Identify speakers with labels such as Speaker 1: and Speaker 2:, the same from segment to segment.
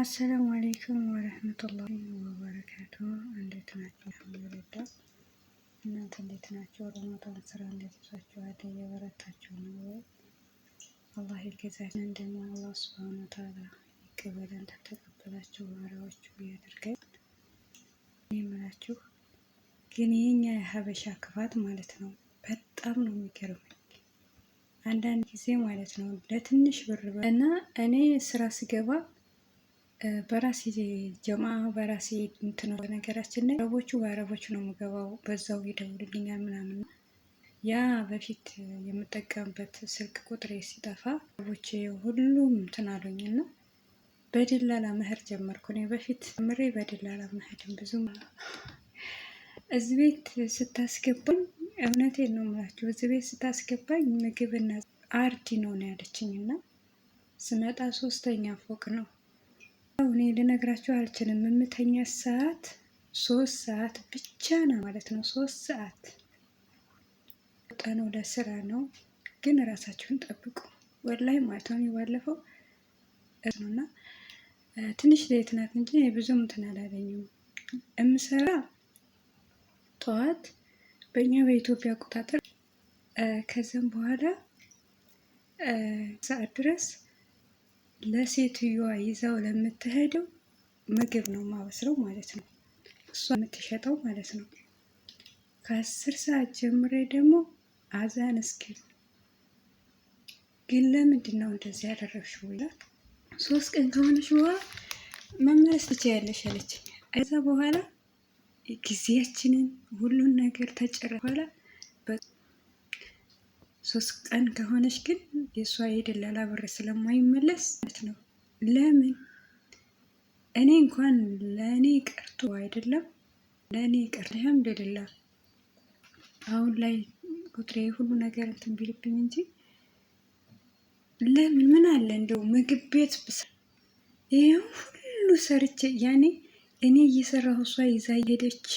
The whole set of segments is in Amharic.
Speaker 1: አሰላሙ አለይኩም ወረህመቱላሂ ወበረካቱ። እንዴት ናችሁ? አልሐምዱሊላህ። እናንተ እንዴት ናችሁ? ረመዳን ስራ እንዴት ይዟችኋል? እየበረታችሁ ነው ወይ? አላህ ይገዛችን። ደግሞ አላህ ሱብሃነሁ ወተዓላ ይቀበለን፣ ተቀበላችሁ ባሪያዎቹ ያድርገን። የምላችሁ ግን የኛ የሀበሻ ክፋት ማለት ነው በጣም ነው የሚገርመኝ። አንዳንድ ጊዜ ማለት ነው ለትንሽ ብር እና እኔ ስራ ስገባ በራሴ ጀማ በራሴ እንትን በነገራችን ላይ በአረቦቹ ነው የምገባው። በዛው ይደውልልኛል ምናምን። ያ በፊት የምጠቀምበት ስልክ ቁጥሬ ሲጠፋ አረቦች ሁሉም እንትን አሉኝና በደላላ መሄድ ጀመርኩ። እኔ በፊት ምሬ በደላላ መሄድም ብዙም እዚህ ቤት ስታስገባኝ እውነቴን ነው የምላችሁ፣ እዚህ ቤት ስታስገባኝ ምግብና አርዲ ነው ያለችኝና ስመጣ 3ኛ ፎቅ ነው። እኔ ልነግራችሁ አልችልም። የምተኛ ሰዓት 3 ሰዓት ብቻ ነው ማለት ነው። 3 ሰዓት ወጣነው ለስራ ነው። ግን ራሳችሁን ጠብቁ ወላሂ ማለት ነው። ባለፈው ነውና ትንሽ ሌት ናት እንጂ ብዙም እንትን አላለኝም። እምሰራ ጠዋት በእኛ በኢትዮጵያ አቆጣጠር ከዛም በኋላ ሰዓት ድረስ ለሴትዮዋ ይዛው ለምትሄደው ምግብ ነው ማበስለው ማለት ነው። እሷ የምትሸጠው ማለት ነው። ከ10 ሰዓት ጀምሬ ደግሞ አዛን እስኪል ግን ለምንድን ነው እንደዚህ ያደረግሽው ይላል። 3 ቀን ከሆነሽ በኋላ መመለስ ትችያለሽ አለች። ከዛ በኋላ ጊዜያችንን ሁሉን ነገር ተጨረሰ በኋላ 3 ቀን ከሆነች ግን የእሷ የደላላ ብር ስለማይመለስ ማለት ነው። ለምን እኔ እንኳን ለእኔ ቀርቶ አይደለም ለእኔ ቀርቶ አልሐምዱሊላህ አሁን ላይ ቁጥሬ ሁሉ ነገር እንትን ቢልብኝ እንጂ ለምን ምን አለ እንደው ምግብ ቤት ይሄ ሁሉ ሰርቼ ያኔ እኔ እየሰራሁ እሷ ይዛ ሄደች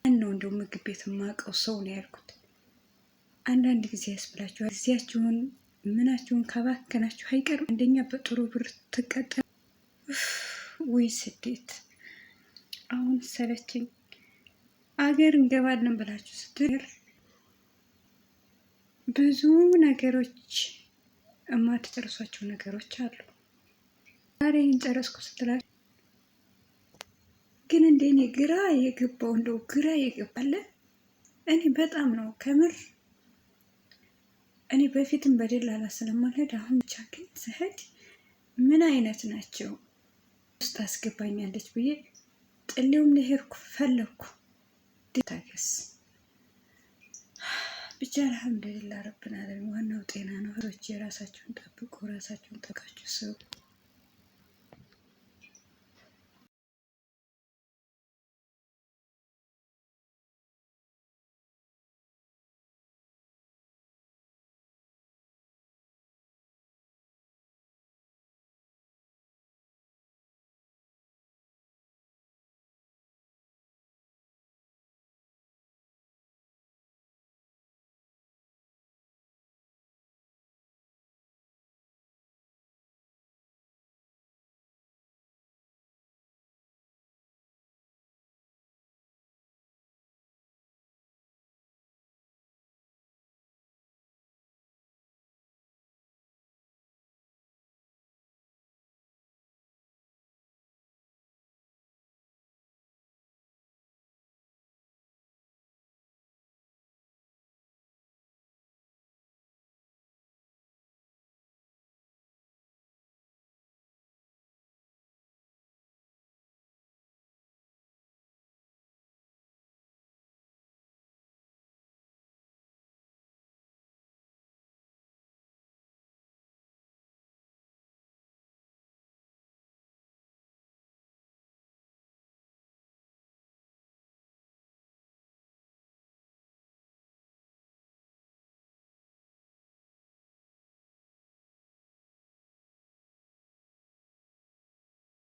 Speaker 1: ነው እንደው ምግብ ቤት የማውቀው ሰው ነው ያልኩት። አንዳንድ ጊዜ ያስብላችኋል። ጊዜያችሁን ምናችሁን ከባከናችሁ አይቀርም አንደኛ በጥሩ ብር ትቀጠል። ወይ ስደት አሁን ሰለችኝ። አገር እንገባለን ብላችሁ ስትል ብዙ ነገሮች የማትጨርሷቸው ነገሮች አሉ። ዛሬ እንጨረስኩ ስትላችሁ ግን እንደኔ ግራ የገባው እንደው ግራ የገባለ እኔ በጣም ነው ከምር። እኔ በፊትም በደላላ ስለማልሄድ አሁን ብቻ ግን ስሄድ ምን አይነት ናቸው ውስጥ አስገባኛለች ብዬ ጥሌውም ልሄድኩ ፈለግኩ። ታገስ ብቻ አልሐምዱሊላህ ረብና ዓለሚን። ዋናው ጤና ነው። እህቶቼ የራሳችሁን ጠብቁ፣ ራሳችሁን ጠብቃችሁ ስሩ።